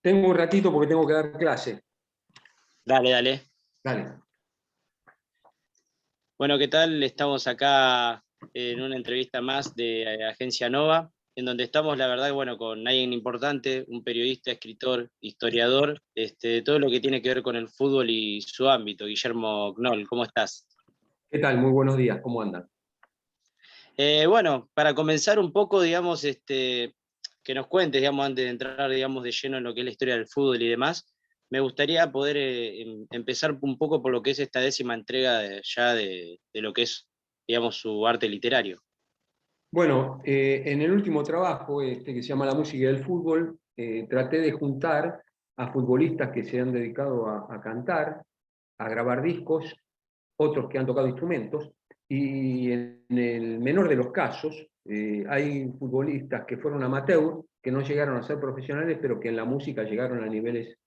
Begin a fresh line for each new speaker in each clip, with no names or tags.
Tengo un ratito porque tengo que dar clase.
Dale, dale.
Dale.
Bueno, ¿qué tal? Estamos acá en una entrevista más de Agencia Nova, en donde estamos, la verdad, bueno, con alguien importante, un periodista, escritor, historiador, todo lo que tiene que ver con el fútbol y su ámbito. Guillermo Knoll, ¿cómo estás?
¿Qué tal? Muy buenos días. ¿Cómo andan?
Bueno, para comenzar un poco, digamos, que nos cuentes, digamos, antes de entrar, digamos, de lleno en lo que es la historia del fútbol y demás, me gustaría poder empezar un poco por lo que es esta 10ª entrega de lo que es, digamos, su arte literario.
Bueno, en el último trabajo, que se llama La música del fútbol, traté de juntar a futbolistas que se han dedicado a cantar, a grabar discos, otros que han tocado instrumentos, y en el menor de los casos, hay futbolistas que fueron amateur, que no llegaron a ser profesionales, pero que en la música llegaron a niveles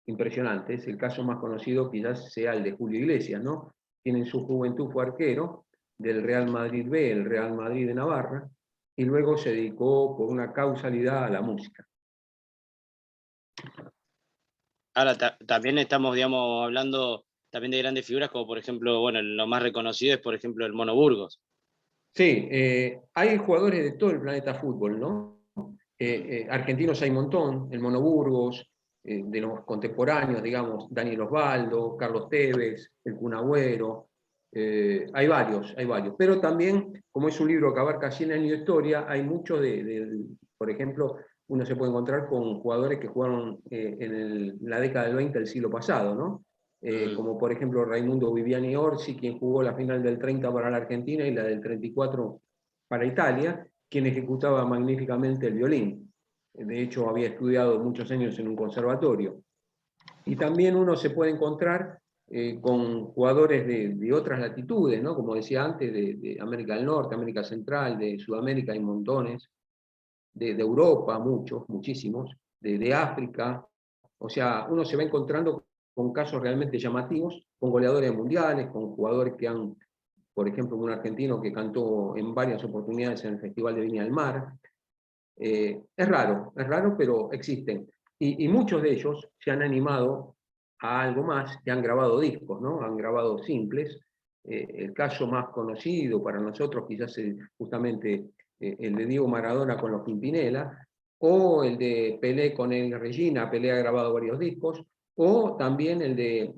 impresionantes. El caso más conocido quizás sea el de Julio Iglesias, ¿no? Quien en su juventud fue arquero del Real Madrid B, el Real Madrid de Navarra, y luego se dedicó por una causalidad a la música.
Ahora, también estamos, digamos, hablando también de grandes figuras, como por ejemplo, bueno, lo más reconocido es, por ejemplo, el Mono Burgos.
Sí, hay jugadores de todo el planeta fútbol, ¿no? Argentinos hay un montón, el Mono Burgos, de los contemporáneos, digamos, Daniel Osvaldo, Carlos Tevez, el Kun Agüero, hay varios, pero también, como es un libro que abarca 100 años de historia, hay mucho por ejemplo, uno se puede encontrar con jugadores que jugaron en la década del 20 del siglo pasado, ¿no? Como por ejemplo Raimundo Viviani Orsi, quien jugó la final del 30 para la Argentina y la del 34 para Italia, quien ejecutaba magníficamente el violín. De hecho, había estudiado muchos años en un conservatorio. Y también uno se puede encontrar con jugadores de otras latitudes, ¿no? Como decía antes, de América del Norte, América Central, de Sudamérica hay montones, de Europa muchos, muchísimos, de África. O sea, uno se va encontrando con casos realmente llamativos, con goleadores mundiales, con jugadores que han, por ejemplo, un argentino que cantó en varias oportunidades en el Festival de Viña del Mar. Es raro, pero existen. Y muchos de ellos se han animado a algo más, que han grabado discos, ¿no? Han grabado simples. El caso más conocido para nosotros quizás es justamente el de Diego Maradona con los Pimpinela, o el de Pelé con el Regina. Pelé ha grabado varios discos, o también el de,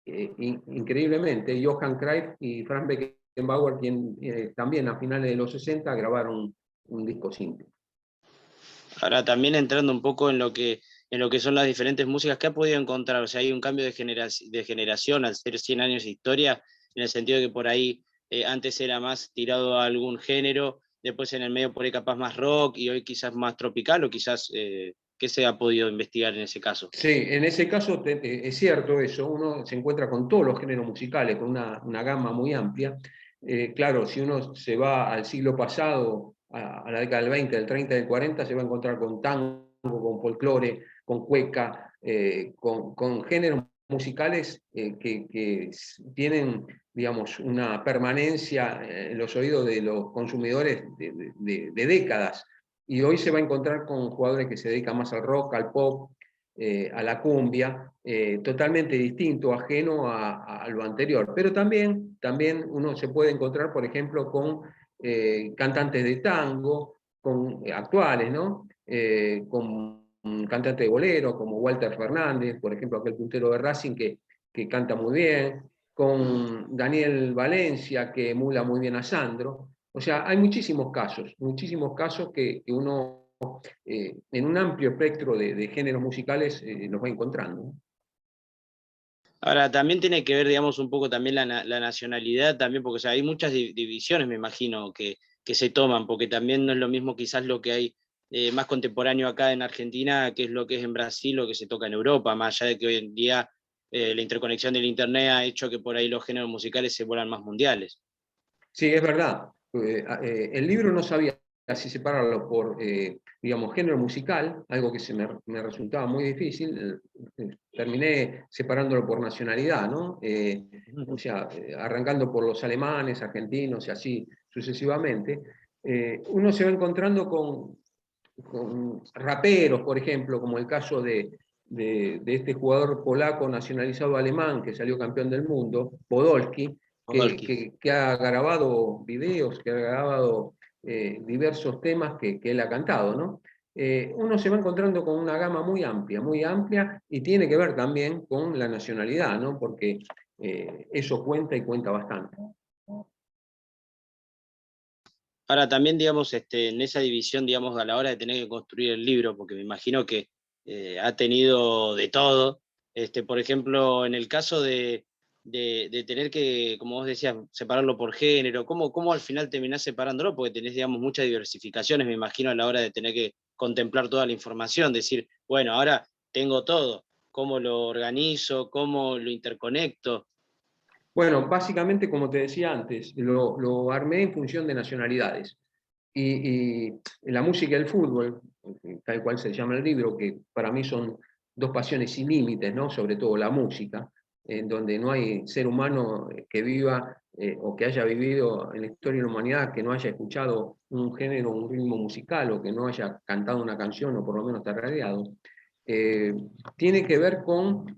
increíblemente, Johan Cruyff y Franz Beckenbauer, quien también a finales de los 60 grabaron un disco simple.
Ahora, también entrando un poco en lo que son las diferentes músicas, ¿qué ha podido encontrar? O sea, hay un cambio de generación al ser 100 años de historia, en el sentido de que por ahí antes era más tirado a algún género, después en el medio por ahí capaz más rock y hoy quizás más tropical, o quizás, ¿qué se ha podido investigar en ese caso?
Sí, en ese caso es cierto eso, uno se encuentra con todos los géneros musicales, con una gama muy amplia. Claro, si uno se va al siglo pasado, a la década del 20, del 30, del 40, se va a encontrar con tango, con folclore, con cueca, con géneros musicales que tienen, digamos, una permanencia en los oídos de los consumidores de décadas. Y hoy se va a encontrar con jugadores que se dedican más al rock, al pop, a la cumbia, totalmente distinto, ajeno a lo anterior. Pero también uno se puede encontrar, por ejemplo, con cantantes de tango, con actuales, ¿no? Con cantantes de bolero, como Walter Fernández, por ejemplo, aquel puntero de Racing que canta muy bien, con Daniel Valencia, que emula muy bien a Sandro. O sea, hay muchísimos casos que uno en un amplio espectro de géneros musicales nos va encontrando.
Ahora, también tiene que ver, digamos, un poco también la nacionalidad, también, porque o sea, hay muchas divisiones, me imagino, que se toman, porque también no es lo mismo quizás lo que hay más contemporáneo acá en Argentina, que es lo que es en Brasil, o que se toca en Europa, más allá de que hoy en día la interconexión del Internet ha hecho que por ahí los géneros musicales se vuelvan más mundiales.
Sí, es verdad. El libro no sabía si separarlo por, digamos, género musical, algo que me resultaba muy difícil. Terminé separándolo por nacionalidad, ¿no? O sea, arrancando por los alemanes, argentinos y así sucesivamente. Uno se va encontrando con raperos, por ejemplo, como el caso de este jugador polaco nacionalizado alemán que salió campeón del mundo, Podolski, que ha grabado videos, que ha grabado diversos temas que él ha cantado, ¿no? Uno se va encontrando con una gama muy amplia, y tiene que ver también con la nacionalidad, ¿no? Porque eso cuenta y cuenta bastante.
Ahora también, digamos, en esa división, digamos, a la hora de tener que construir el libro, porque me imagino que ha tenido de todo, por ejemplo, en el caso de tener que, como vos decías, separarlo por género, ¿cómo al final terminás separándolo? Porque tenés, digamos, muchas diversificaciones, me imagino, a la hora de tener que contemplar toda la información, decir, bueno, ahora tengo todo, ¿cómo lo organizo? ¿Cómo lo interconecto?
Bueno, básicamente, como te decía antes, lo armé en función de nacionalidades. Y la música y el fútbol, tal cual se llama el libro, que para mí son dos pasiones sin límites, ¿no? Sobre todo la música, en donde no hay ser humano que viva o que haya vivido en la historia de la humanidad que no haya escuchado un género, un ritmo musical, o que no haya cantado una canción o por lo menos tarareado. eh, Tiene que ver con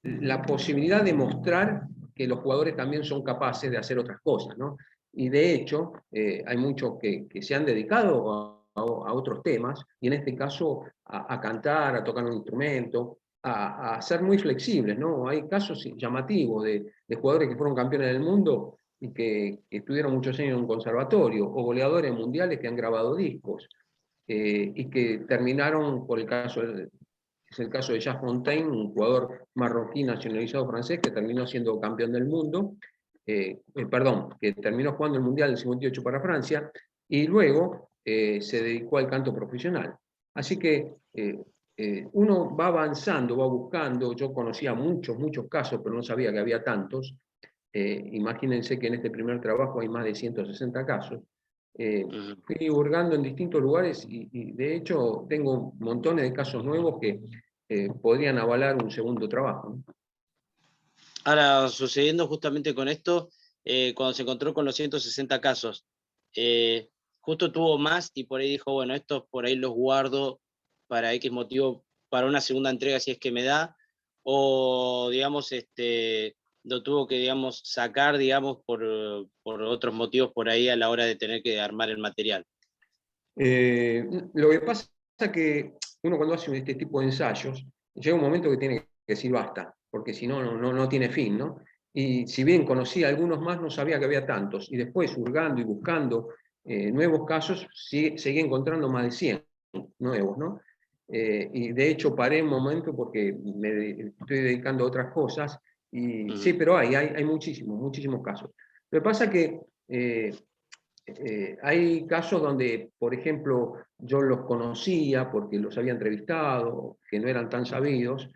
la posibilidad de mostrar que los jugadores también son capaces de hacer otras cosas, ¿no? Y de hecho, hay muchos que se han dedicado a otros temas, y en este caso a cantar, a tocar un instrumento, a ser muy flexibles, ¿no? Hay casos llamativos de jugadores que fueron campeones del mundo y que estuvieron muchos años en un conservatorio, o goleadores mundiales que han grabado discos, y que terminaron, por el caso, es el caso de Jacques Fontaine, un jugador marroquí nacionalizado francés que terminó siendo campeón del mundo, perdón, que terminó jugando el Mundial del 58 para Francia, y luego se dedicó al canto profesional. Así que uno va avanzando, va buscando. Yo conocía muchos casos, pero no sabía que había tantos. Imagínense que en este primer trabajo hay más de 160 casos. Fui hurgando en distintos lugares, y de hecho tengo montones de casos nuevos que podrían avalar un segundo trabajo, ¿no?
Ahora, sucediendo justamente con esto, cuando se encontró con los 160 casos, eh, justo tuvo más y por ahí dijo, bueno, estos por ahí los guardo para X motivo, para una segunda entrega si es que me da, o digamos, lo tuvo que, digamos, sacar, digamos, por otros motivos por ahí a la hora de tener que armar el material.
Lo que pasa es que uno, cuando hace este tipo de ensayos, llega un momento que tiene que decir basta, porque si no, no tiene fin, ¿no? Y si bien conocía algunos más, no sabía que había tantos. Y después, hurgando y buscando nuevos casos, seguí encontrando más de 100 nuevos, ¿no? Y de hecho paré un momento porque me estoy dedicando a otras cosas. Y sí, pero hay muchísimos casos. Lo que pasa es que hay casos donde, por ejemplo, yo los conocía porque los había entrevistado, que no eran tan sabidos,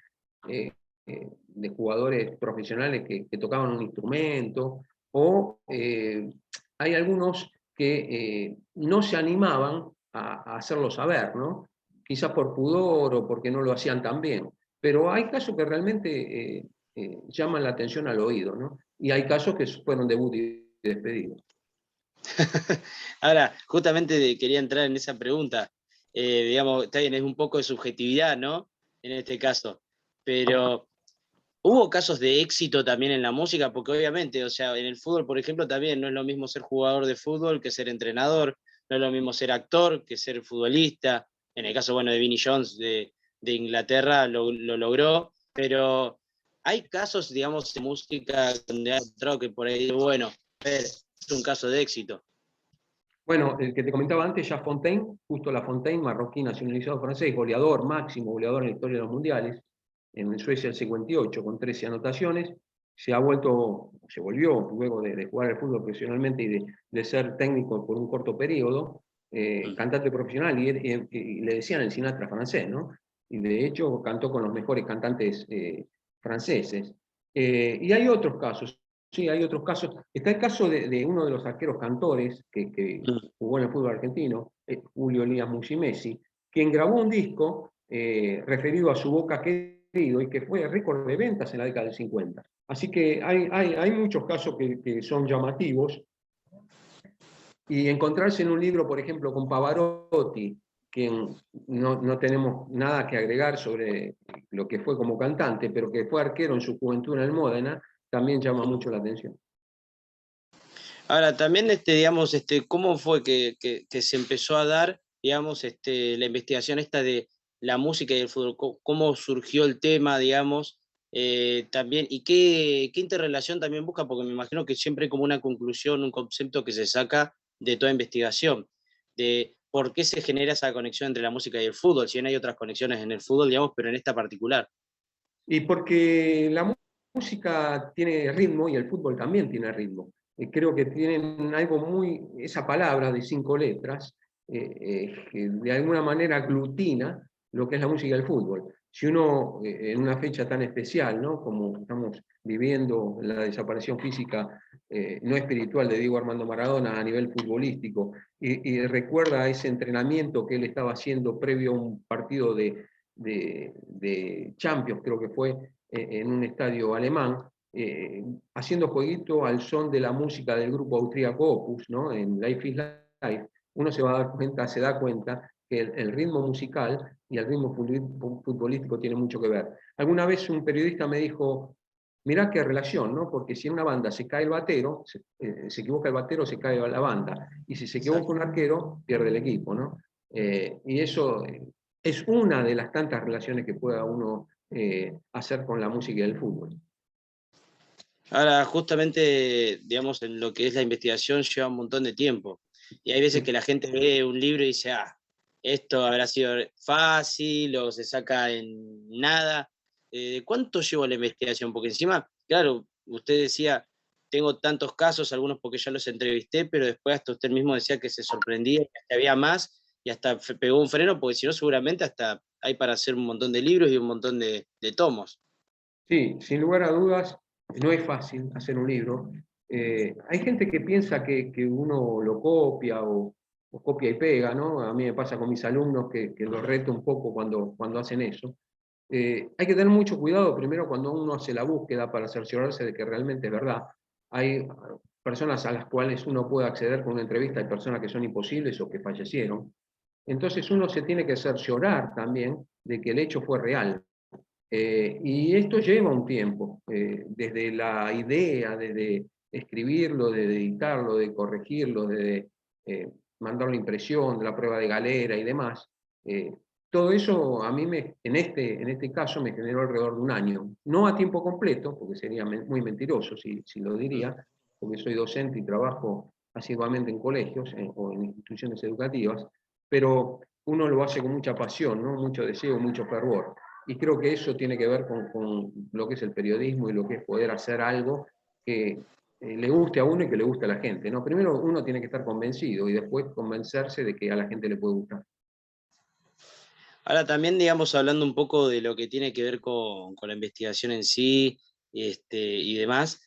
de jugadores profesionales que tocaban un instrumento, o hay algunos que no se animaban a hacerlo saber, ¿no? Quizás por pudor o porque no lo hacían tan bien. Pero hay casos que realmente llaman la atención al oído, ¿no? Y hay casos que fueron debut y despedida.
Ahora, justamente quería entrar en esa pregunta. Digamos, está bien, es un poco de subjetividad, ¿no? En este caso. Pero, ¿hubo casos de éxito también en la música? Porque obviamente, o sea, en el fútbol, por ejemplo, también no es lo mismo ser jugador de fútbol que ser entrenador, no es lo mismo ser actor que ser futbolista. En el caso, bueno, de Vinnie Jones de Inglaterra lo logró, pero hay casos, digamos, de música donde ha encontrado que por ahí, bueno, es un caso de éxito.
Bueno, el que te comentaba antes, Jacques Fontaine, justo La Fontaine, marroquí nacionalizado francés, goleador, máximo goleador en la historia de los mundiales, en Suecia el 58, con 13 anotaciones. Se volvió luego de jugar al fútbol profesionalmente y de ser técnico por un corto periodo, cantante profesional, y le decían el Sinatra francés, ¿no? Y de hecho cantó con los mejores cantantes franceses. Y hay otros casos. Sí, hay otros casos. Está el caso de uno de los arqueros cantores que jugó en el fútbol argentino, Julio Elías Musimesi, quien grabó un disco referido a su Boca querido, y que fue récord de ventas en la década del 50. Así que hay muchos casos que son llamativos. Y encontrarse en un libro, por ejemplo, con Pavarotti, quien no tenemos nada que agregar sobre lo que fue como cantante, pero que fue arquero en su juventud en el Módena, también llama mucho la atención.
Ahora, también, digamos, ¿cómo fue que se empezó a dar, digamos, la investigación esta de la música y el fútbol? ¿Cómo surgió el tema, digamos? También, ¿y qué interrelación también busca? Porque me imagino que siempre hay como una conclusión, un concepto que se saca de toda investigación, de por qué se genera esa conexión entre la música y el fútbol, si bien hay otras conexiones en el fútbol, digamos, pero en esta particular.
Y porque la música tiene ritmo y el fútbol también tiene ritmo. Creo que tienen algo muy, esa palabra de 5 letras, que de alguna manera aglutina lo que es la música y el fútbol. Si uno, en una fecha tan especial, ¿no? Como estamos viviendo la desaparición física, no espiritual, de Diego Armando Maradona a nivel futbolístico, y recuerda ese entrenamiento que él estaba haciendo previo a un partido de Champions, creo que fue, en un estadio alemán, haciendo jueguito al son de la música del grupo austríaco Opus, ¿no? En Life is Life, uno se da cuenta que el ritmo musical y el ritmo futbolístico tiene mucho que ver. Alguna vez un periodista me dijo, mirá qué relación, ¿no? Porque si en una banda se cae el batero, se equivoca el batero, se cae la banda. Y si se equivoca un arquero, pierde el equipo, ¿no? Y eso es una de las tantas relaciones que pueda uno hacer con la música y el fútbol.
Ahora, justamente, digamos, en lo que es la investigación lleva un montón de tiempo. Y hay veces que la gente ve un libro y dice, ah, esto habrá sido fácil o se saca en nada. ¿Cuánto llevó la investigación? Porque encima, claro, usted decía, tengo tantos casos, algunos porque ya los entrevisté, pero después hasta usted mismo decía que se sorprendía, que hasta había más y hasta pegó un freno, porque si no, seguramente hasta hay para hacer un montón de libros y un montón de tomos.
Sí, sin lugar a dudas, no es fácil hacer un libro. Hay gente que piensa que uno lo copia o copia y pega, ¿no? A mí me pasa con mis alumnos que los reto un poco cuando hacen eso. Hay que tener mucho cuidado primero cuando uno hace la búsqueda para cerciorarse de que realmente es verdad. Hay personas a las cuales uno puede acceder con una entrevista, hay personas que son imposibles o que fallecieron. Entonces uno se tiene que cerciorar también de que el hecho fue real. Y esto lleva un tiempo, desde la idea, desde escribirlo, de editarlo, de corregirlo, de mandarlo a impresión, de la prueba de galera y demás. eh, Todo eso a mí, en este caso, me generó alrededor de un año. No a tiempo completo, porque sería muy mentiroso si lo diría, porque soy docente y trabajo asiduamente en colegios o en instituciones educativas, pero uno lo hace con mucha pasión, ¿no? Mucho deseo, mucho fervor. Y creo que eso tiene que ver con lo que es el periodismo y lo que es poder hacer algo que le guste a uno y que le guste a la gente, ¿no? Primero uno tiene que estar convencido y después convencerse de que a la gente le puede gustar.
Ahora también, digamos, hablando un poco de lo que tiene que ver con la investigación en sí, y demás,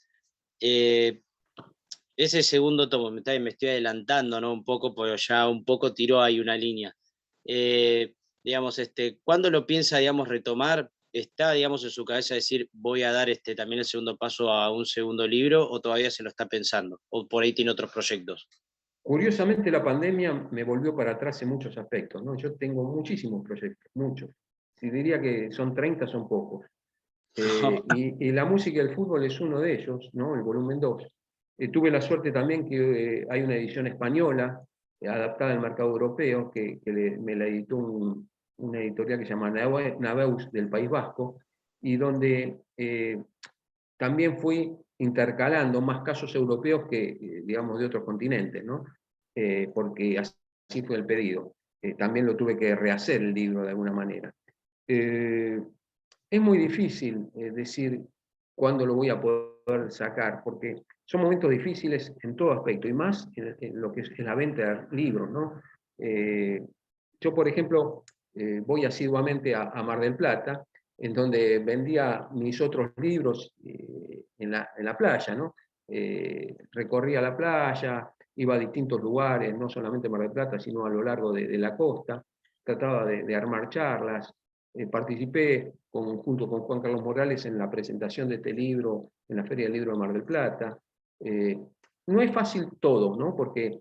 eh, ese segundo tomo, me estoy adelantando, ¿no? Un poco, porque ya un poco tiró ahí una línea. Digamos, ¿cuándo lo piensa, digamos, retomar? ¿Está, digamos, en su cabeza decir, voy a dar también el segundo paso a un segundo libro, o todavía se lo está pensando? ¿O por ahí tiene otros proyectos?
Curiosamente la pandemia me volvió para atrás en muchos aspectos, ¿no? Yo tengo muchísimos proyectos, muchos. Si diría que son 30, son pocos. Y la música y el fútbol es uno de ellos, ¿no? El volumen 2. Tuve la suerte también que hay una edición española adaptada al mercado europeo, me la editó una editorial que se llama Naveus del País Vasco, y donde también fui intercalando más casos europeos que, digamos, de otros continentes, ¿no? Porque así fue el pedido. También lo tuve que rehacer el libro de alguna manera. Eh, es muy difícil decir cuándo lo voy a poder sacar, porque son momentos difíciles en todo aspecto, y más en lo que es en la venta de libros, ¿no? Eh, yo, por ejemplo, voy asiduamente a Mar del Plata, en donde vendía mis otros libros en la playa, ¿no? Recorría la playa, iba a distintos lugares, no solamente Mar del Plata, sino a lo largo de la costa, trataba de armar charlas, participé junto con Juan Carlos Morales en la presentación de este libro en la Feria del Libro de Mar del Plata. Eh, no es fácil todo, ¿no? Porque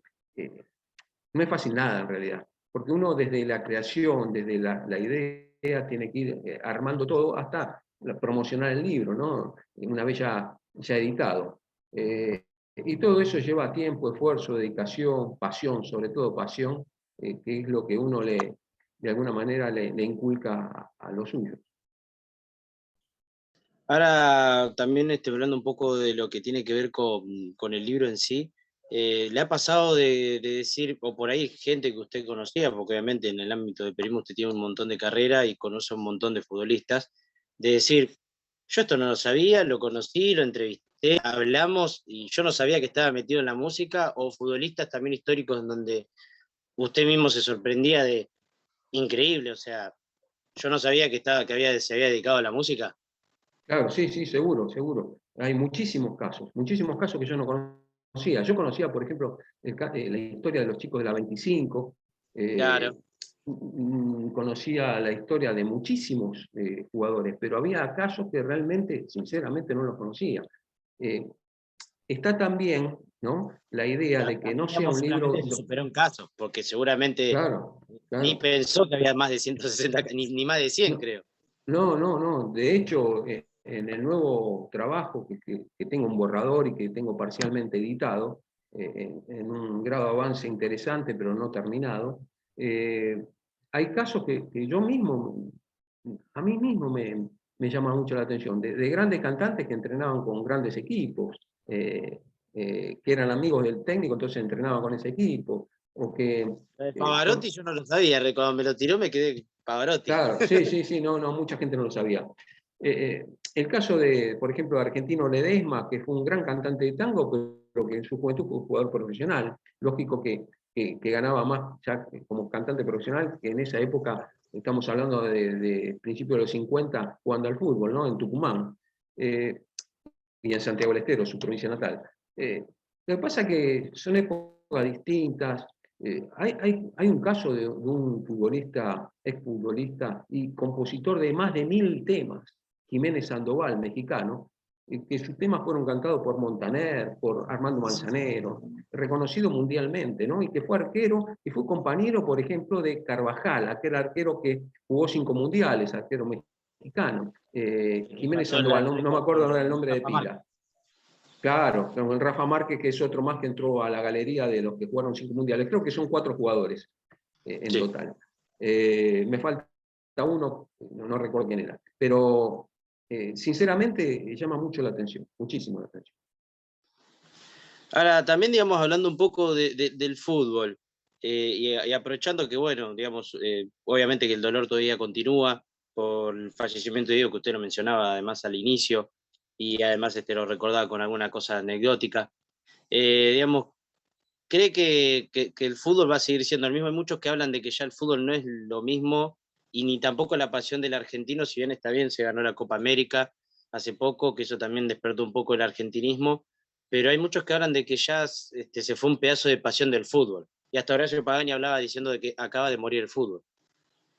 no es fácil nada en realidad, porque uno desde la creación, desde la idea, tiene que ir armando todo hasta promocionar el libro, ¿no? Una vez ya editado. Y todo eso lleva tiempo, esfuerzo, dedicación, pasión, sobre todo pasión, que es lo que uno de alguna manera le inculca a los suyos.
Ahora también hablando un poco de lo que tiene que ver con el libro en sí, ¿le ha pasado de decir, o por ahí gente que usted conocía, porque obviamente en el ámbito de periodismo usted tiene un montón de carrera y conoce a un montón de futbolistas, de decir, yo esto no lo sabía, lo conocí, lo entrevisté, hablamos y yo no sabía que estaba metido en la música, o futbolistas también históricos en donde usted mismo se sorprendía de, increíble, o sea, yo no sabía se había dedicado a la música?
Claro, sí, sí, seguro, seguro. Hay muchísimos casos que yo no conocía. Yo conocía, por ejemplo, la historia de los chicos de la 25, eh,
Claro.
conocía la historia de muchísimos jugadores, pero había casos que realmente, sinceramente, no los conocía. Eh, Está también, ¿no?, la idea
Pero
de que no
también,
sea
digamos,
un
seguramente
libro.
se superó en casos, porque seguramente
Claro,
ni
claro.
pensó que había más de 160, ni más de 100,
No,
creo.
no, no, no. De hecho, en el nuevo trabajo que tengo un borrador y que tengo parcialmente editado, en un grado de avance interesante, pero no terminado, eh, hay casos que yo mismo, a mí mismo me llama mucho la atención, de grandes cantantes que entrenaban con grandes equipos, eh, que eran amigos del técnico, entonces entrenaban con ese equipo, o que
Pavarotti yo no lo sabía, cuando me lo tiró me quedé Pavarotti.
claro, sí, sí, sí, no, no, mucha gente no lo sabía. El caso de, por ejemplo, de Argentino Ledesma, que fue un gran cantante de tango, pero que en su juventud fue un jugador profesional. Lógico que ganaba más ya como cantante profesional, que en esa época, estamos hablando de principios de los 50, jugando al fútbol, ¿no? En Tucumán, y en Santiago del Estero, su provincia natal. Lo que pasa es que son épocas distintas. Hay un caso de un futbolista, exfutbolista y compositor de más de 1000 temas, Jiménez Sandoval, mexicano, que sus temas fueron cantados por Montaner, por Armando Manzanero, reconocido mundialmente, ¿no? Y que fue arquero y fue compañero, por ejemplo, de Carvajal, aquel arquero que jugó 5 mundiales, arquero mexicano. Jiménez
Pasó la
Sandoval, no me
época
acuerdo ahora el
con
nombre de
Rafa Márquez.
pila. Claro, con el Rafa Márquez, que es otro más que entró a la galería de los que jugaron 5 mundiales. Creo que son 4 jugadores en
Sí.
total. Me falta uno, no recuerdo quién era. Pero sinceramente llama mucho la atención, muchísimo la atención.
Ahora, también, digamos, hablando un poco del fútbol, y aprovechando que, bueno, digamos, obviamente que el dolor todavía continúa por el fallecimiento de Diego, que usted lo mencionaba además al inicio, y además lo recordaba con alguna cosa anecdótica. Digamos, ¿cree que el fútbol va a seguir siendo el mismo? Hay muchos que hablan de que ya el fútbol no es lo mismo y ni tampoco la pasión del argentino, si bien está bien, se ganó la Copa América hace poco, que eso también despertó un poco el argentinismo, pero hay muchos que hablan de que ya se fue un pedazo de pasión del fútbol. Y hasta Horacio Pagani hablaba diciendo de que acaba de morir el fútbol.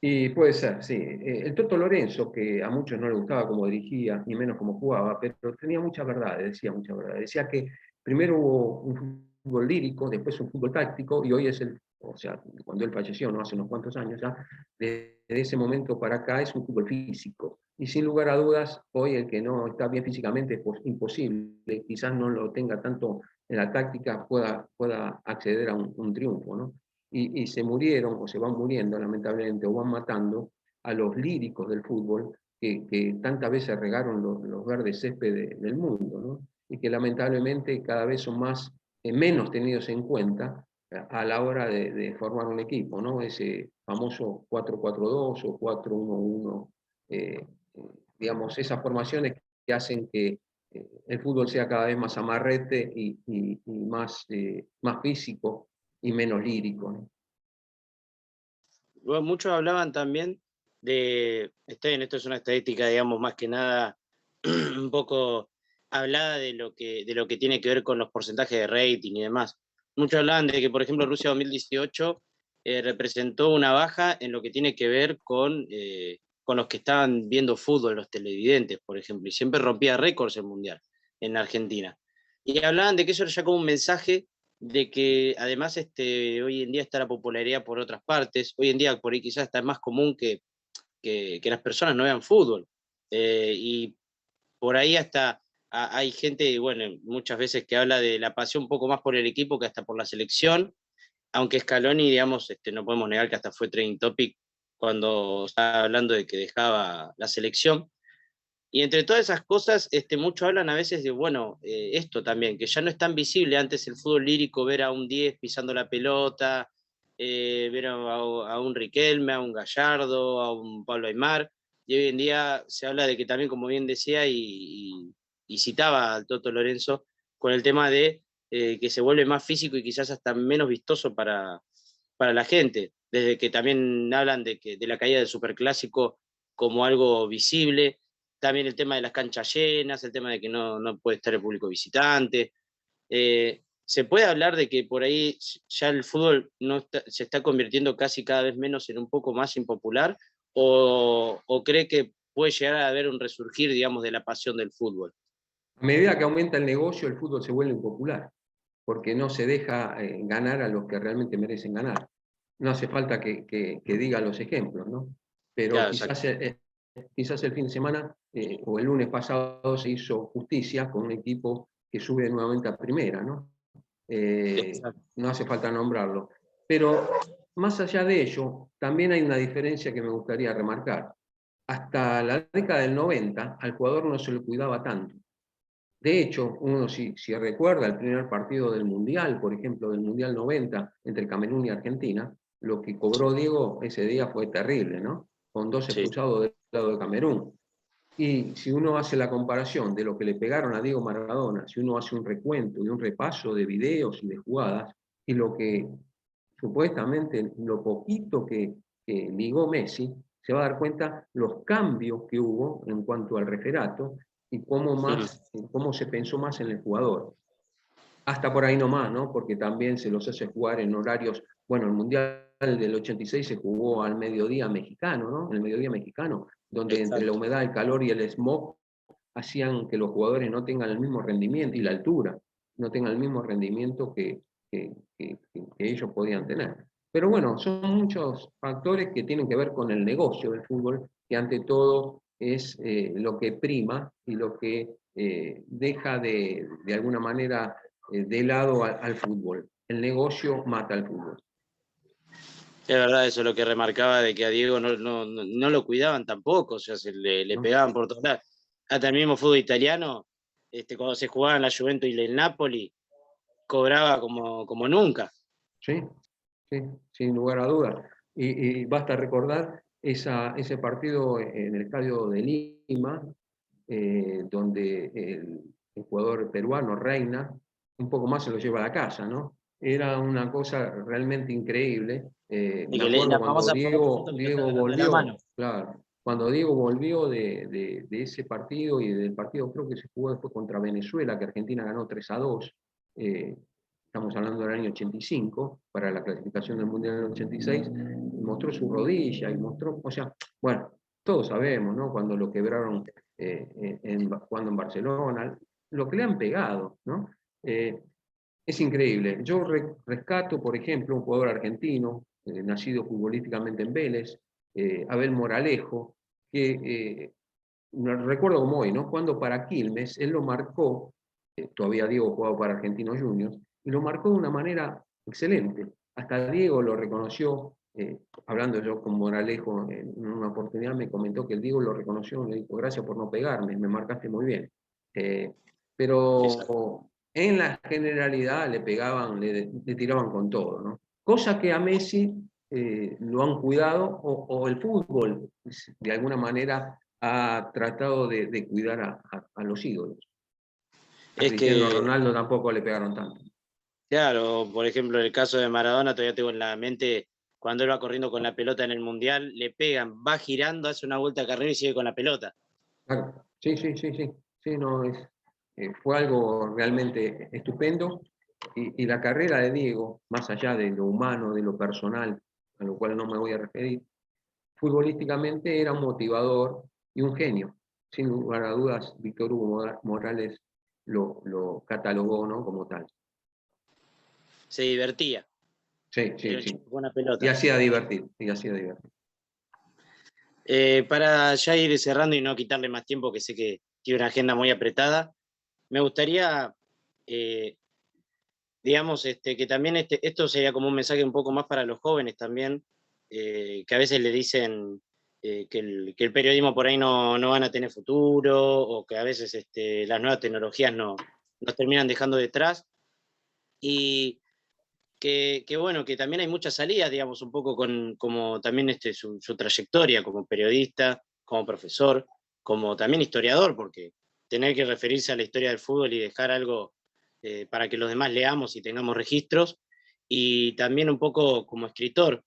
Y puede ser, sí. El Toto Lorenzo, que a muchos no le gustaba cómo dirigía, ni menos cómo jugaba, pero tenía mucha verdad, decía mucha verdad. Decía que primero hubo un fútbol lírico, después un fútbol táctico, y hoy es o sea, cuando él falleció, no hace unos cuantos años ya, desde ese momento para acá es un fútbol físico. Y sin lugar a dudas, hoy el que no está bien físicamente es imposible, quizás no lo tenga tanto en la táctica, pueda acceder a un triunfo, ¿no? Y se murieron o se van muriendo lamentablemente o van matando a los líricos del fútbol que tantas veces regaron los verdes césped del mundo, ¿no? Y que lamentablemente cada vez son menos tenidos en cuenta a la hora de formar un equipo, ¿no? Ese famoso 4-4-2 o 4-1-1, digamos, esas formaciones que hacen que el fútbol sea cada vez más amarrete y más físico y menos lírico, ¿no?
Luego, muchos hablaban también está bien, esto es una estadística, digamos, más que nada un poco hablada de lo que tiene que ver con los porcentajes de rating y demás. Muchos hablaban de que, por ejemplo, Rusia 2018 representó una baja en lo que tiene que ver con los que estaban viendo fútbol, los televidentes, por ejemplo, y siempre rompía récords el Mundial en Argentina. Y hablaban de que eso era ya como un mensaje de que además hoy en día está la popularidad por otras partes, hoy en día por ahí quizás está más común que que las personas no vean fútbol. Y por ahí hasta hay gente, bueno, muchas veces que habla de la pasión un poco más por el equipo que hasta por la selección, aunque Scaloni, digamos, no podemos negar que hasta fue trending topic cuando estaba hablando de que dejaba la selección. Y entre todas esas cosas, muchos hablan a veces de, bueno, esto también, que ya no es tan visible antes el fútbol lírico, ver a un 10 pisando la pelota, ver a un Riquelme, a un Gallardo, a un Pablo Aimar, y hoy en día se habla de que también, como bien decía y citaba al Toto Lorenzo, con el tema de que se vuelve más físico y quizás hasta menos vistoso para la gente, desde que también hablan de la caída del superclásico como algo visible, también el tema de las canchas llenas, el tema de que no puede estar el público visitante. ¿Se puede hablar de que por ahí ya el fútbol se está convirtiendo casi cada vez menos en un poco más impopular? ¿O cree que puede llegar a haber un resurgir, digamos, de la pasión del fútbol?
A medida que aumenta el negocio, el fútbol se vuelve impopular, porque no se deja ganar a los que realmente merecen ganar. No hace falta que diga los ejemplos, ¿no? Pero
Claro,
quizás el fin de semana o el lunes pasado se hizo justicia con un equipo que sube nuevamente a primera, ¿no? No hace falta nombrarlo. Pero más allá de ello, también hay una diferencia que me gustaría remarcar. Hasta la década del 90 al jugador no se le cuidaba tanto. De hecho, uno si recuerda el primer partido del Mundial, por ejemplo, del Mundial 90 entre Camerún y Argentina, lo que cobró Diego ese día fue terrible, ¿no? Con 2
sí.
expulsados del lado de Camerún. Y si uno hace la comparación de lo que le pegaron a Diego Maradona, si uno hace un recuento y un repaso de videos y de jugadas, y lo que supuestamente, lo poquito que ligó Messi, se va a dar cuenta los cambios que hubo en cuanto al referato y cómo se pensó más en el jugador. Hasta por ahí nomás, ¿no? Porque también se los hace jugar en horarios, bueno, el Mundial del 86 se jugó al mediodía mexicano, ¿no? El mediodía mexicano, donde entre la
Exacto.
humedad, el calor y el smog hacían que los jugadores no tengan el mismo rendimiento, y la altura, no tengan el mismo rendimiento que ellos podían tener. Pero bueno, son muchos factores que tienen que ver con el negocio del fútbol, que ante todo es lo que prima y lo que deja de alguna manera de lado al fútbol. El negocio mata al fútbol.
Es verdad, eso es lo que remarcaba de que a Diego no lo cuidaban tampoco, o sea, le
¿No?
pegaban por todos lados. Hasta el mismo fútbol italiano, cuando se jugaba en la Juventus y el Napoli, cobraba como nunca.
Sí, sí, sin lugar a dudas. Y basta recordar ese partido en el estadio de Lima, donde el jugador peruano Reina un poco más se lo lleva a la casa, ¿no? Era una cosa realmente increíble.
De
Me
que
acuerdo
la
cuando
famosa foto que lo está
Diego
agarrando de la
volvió,
mano.
claro, cuando Diego volvió de ese partido y del partido creo que se jugó después contra Venezuela, que Argentina ganó 3-2. Estamos hablando del año 85, para la clasificación del Mundial del 86, mostró su rodilla y mostró, o sea, bueno, todos sabemos, ¿no? Cuando lo quebraron jugando en Barcelona, lo que le han pegado, ¿no? Es increíble. Yo rescato, por ejemplo, un jugador argentino, nacido futbolísticamente en Vélez, Abel Moralejo, que recuerdo como hoy, ¿no? Jugando para Quilmes, él lo marcó, todavía Diego jugaba para Argentinos Juniors, y lo marcó de una manera excelente. Hasta Diego lo reconoció, hablando yo con Moralejo en una oportunidad, me comentó que el Diego lo reconoció, le dijo, gracias por no pegarme, me marcaste muy bien.
Exacto.
Pero en la generalidad le pegaban, le tiraban con todo, ¿no? Cosa que a Messi lo han cuidado, o el fútbol, de alguna manera, ha tratado de cuidar a los ídolos. A
Es
Cristiano
que,
Ronaldo tampoco le pegaron tanto.
claro, por ejemplo, en el caso de Maradona, todavía tengo en la mente cuando él va corriendo con la pelota en el Mundial, le pegan, va girando, hace una vuelta de carrera y sigue con la pelota.
Claro. Sí, sí, sí, sí. Sí, no, fue algo realmente estupendo. Y la carrera de Diego, más allá de lo humano, de lo personal, a lo cual no me voy a referir, futbolísticamente era un motivador y un genio. Sin lugar a dudas, Víctor Hugo Morales lo catalogó, ¿no? Como tal.
Se divertía,
Sí,
era
sí,
un
sí.
chico con una
Y
pelota.
hacía divertir, y hacía divertir.
Para ya ir cerrando y no quitarle más tiempo, que sé que tiene una agenda muy apretada, me gustaría, digamos, que también esto sería como un mensaje un poco más para los jóvenes también, que a veces le dicen que el periodismo por ahí no van a tener futuro, o que a veces las nuevas tecnologías nos terminan dejando detrás, y bueno, que también hay muchas salidas, digamos, un poco como también su trayectoria como periodista, como profesor, como también historiador, porque tener que referirse a la historia del fútbol y dejar algo para que los demás leamos y tengamos registros, y también un poco como escritor.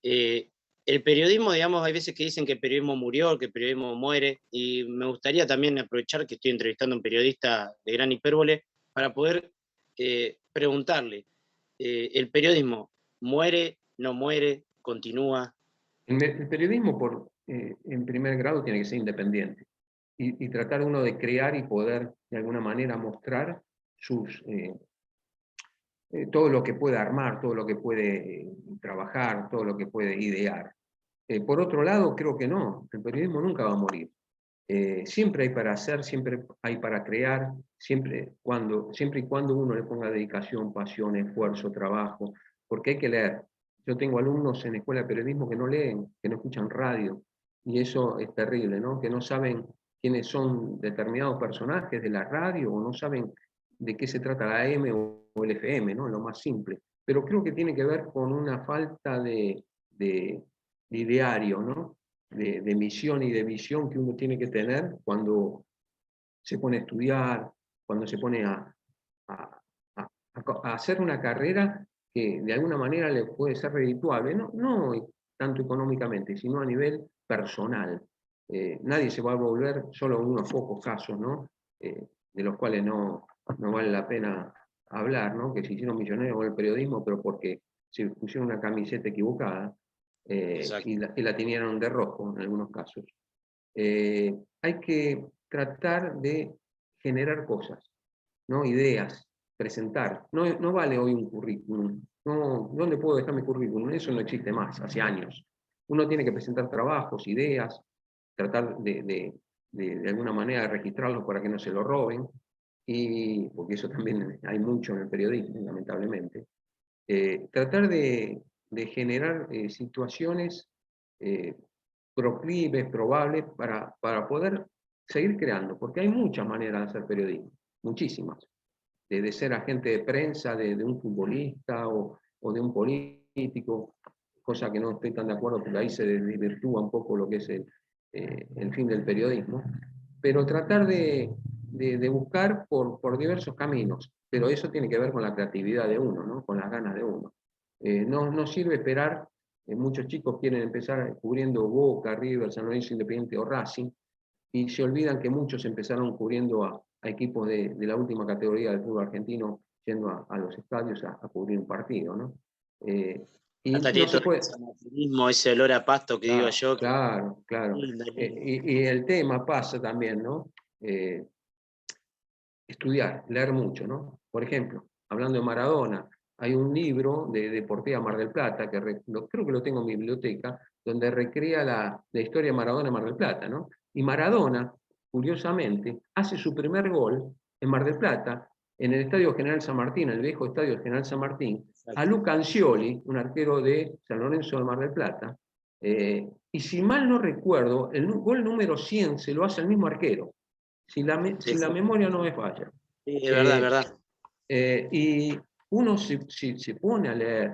Eh, el periodismo, digamos, hay veces que dicen que el periodismo murió, que el periodismo muere, y me gustaría también aprovechar que estoy entrevistando a un periodista de gran hipérbole para poder preguntarle, ¿el periodismo muere, no muere, continúa?
El periodismo, en primer grado, tiene que ser independiente y tratar uno de crear y poder, de alguna manera, mostrar todo lo que puede armar, todo lo que puede trabajar, todo lo que puede idear. Por otro lado, creo que no, el periodismo nunca va a morir. Siempre hay para hacer, siempre hay para crear, siempre y cuando uno le ponga dedicación, pasión, esfuerzo, trabajo, porque hay que leer. Yo tengo alumnos en la escuela de periodismo que no leen, que no escuchan radio, y eso es terrible, ¿no? Que no saben quiénes son determinados personajes de la radio, o no saben de qué se trata la AM o el FM, ¿no? Lo más simple. Pero creo que tiene que ver con una falta de ideario, ¿no? De misión y de visión que uno tiene que tener cuando se pone a estudiar, cuando se pone a- a hacer una carrera que de alguna manera le puede ser redituable, no tanto económicamente, sino a nivel personal. Nadie se va a volver, solo unos pocos casos, ¿no? De los cuales no vale la pena hablar, ¿no? Que se hicieron millonarios con el periodismo, pero porque se pusieron una camiseta equivocada,
Exacto.
y la tenían de rojo en algunos casos. Hay que tratar de generar cosas, ¿no? Ideas, presentar. No vale hoy un currículum. No, ¿dónde puedo dejar mi currículum? Eso no existe más, hace años. Uno tiene que presentar trabajos, ideas, tratar de alguna manera de registrarlos para que no se lo roben, porque eso también hay mucho en el periodismo, lamentablemente. Tratar de generar situaciones eh, proclives, probables, para poder seguir creando, porque hay muchas maneras de hacer periodismo, muchísimas, de ser agente de prensa, de un futbolista o de un político, cosa que no estoy tan de acuerdo porque ahí se desvirtúa un poco lo que es el fin del periodismo, pero tratar de buscar por diversos caminos, pero eso tiene que ver con la creatividad de uno, ¿no? Con las ganas de uno. No sirve esperar, muchos chicos quieren empezar cubriendo Boca, River, San Lorenzo Independiente o Racing, y se olvidan que muchos empezaron cubriendo a equipos de la última categoría del fútbol argentino, yendo a los estadios a cubrir un partido, ¿no? Eh, y
Hasta
no
tiene
se
todo
puede.
ese amarillismo, ese olor a pasto que digo
Claro,
yo, que
claro, claro.
linda, linda.
Y el tema pasa también, ¿no? Estudiar, leer mucho, ¿no? Por ejemplo, hablando de Maradona, hay un libro de Deportiva Mar del Plata, creo que lo tengo en mi biblioteca, donde recrea la historia de Maradona en Mar del Plata, ¿no? Y Maradona, curiosamente, hace su primer gol en Mar del Plata, en el Estadio General San Martín, el viejo Estadio General San Martín, a
Exacto.
Luca Ancioli, un arquero de San Lorenzo de Mar del Plata, y si mal no recuerdo, el gol número 100 se lo hace el mismo arquero,
Sí,
si la memoria no me falla.
sí, es verdad, es
Eh,
verdad.
y uno se pone a leer,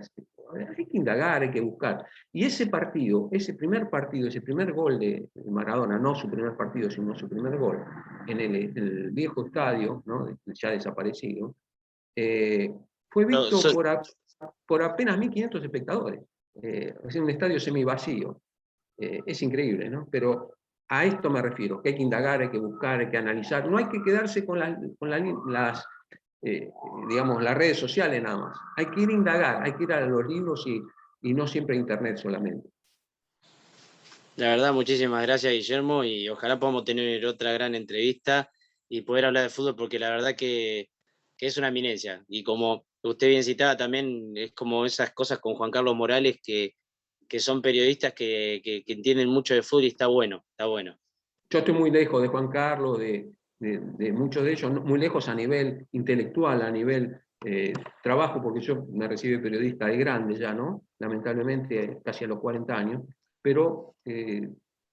hay que indagar, hay que buscar. Y ese partido, ese primer partido, ese primer gol de Maradona, no su primer partido, sino su primer gol, en el viejo estadio, ¿no? Ya desaparecido, eh, fue
So-
visto
so-
por apenas 1.500 espectadores. Es un estadio semivacío. Es increíble, ¿no? Pero a esto me refiero, que hay que indagar, hay que buscar, hay que analizar. No hay que quedarse las, eh, digamos, las redes sociales nada más. Hay que ir a indagar, hay que ir a los libros y no siempre a internet solamente.
La verdad, muchísimas gracias, Guillermo, y ojalá podamos tener otra gran entrevista y poder hablar de fútbol, porque la verdad que es una eminencia. Y como usted bien citaba también, es como esas cosas con Juan Carlos Morales, que que son periodistas que entienden mucho de fútbol y está bueno, está bueno.
Yo estoy muy lejos de Juan Carlos, de muchos de ellos, muy lejos a nivel intelectual, a nivel trabajo, porque yo me recibí periodista de grande ya, ¿no? Lamentablemente, casi a los 40 años, pero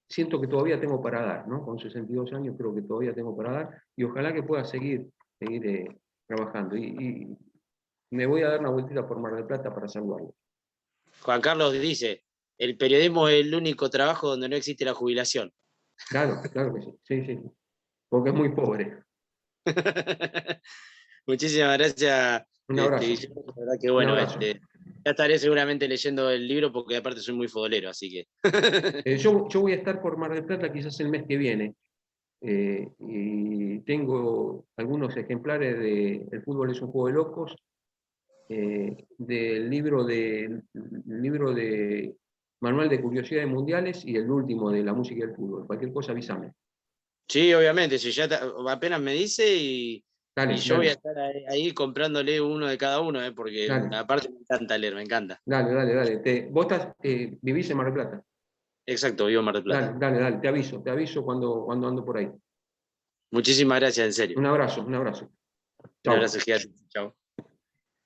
siento que todavía tengo para dar, ¿no? Con 62 años creo que todavía tengo para dar, y ojalá que pueda seguir trabajando. Y me voy a dar una vueltita por Mar del Plata para saludarlo.
Juan Carlos dice, el periodismo es el único trabajo donde no existe la jubilación.
Claro, claro que sí, sí, sí, porque es muy pobre.
Muchísimas gracias,
Un abrazo,
Guillermo. La verdad que
un
bueno,
abrazo.
ya estaré seguramente leyendo el libro porque aparte soy muy futbolero, así que.
Yo voy a estar por Mar del Plata quizás el mes que viene, y tengo algunos ejemplares de El fútbol es un juego de locos, del libro de Manual de Curiosidades Mundiales y el último de la música y el fútbol. Cualquier cosa avísame.
Sí, obviamente, si ya apenas me dice y
Dale,
yo voy a
dale,
estar ahí comprándole uno de cada uno, porque
dale,
aparte me encanta leer, me encanta.
dale, dale, dale. Vos vivís en Mar del Plata.
Exacto, vivo en Mar del Plata.
Dale, dale, dale, te aviso cuando ando por ahí.
Muchísimas gracias, en serio.
Un abrazo, un abrazo.
Un abrazo
Chau.
gigante. Chao.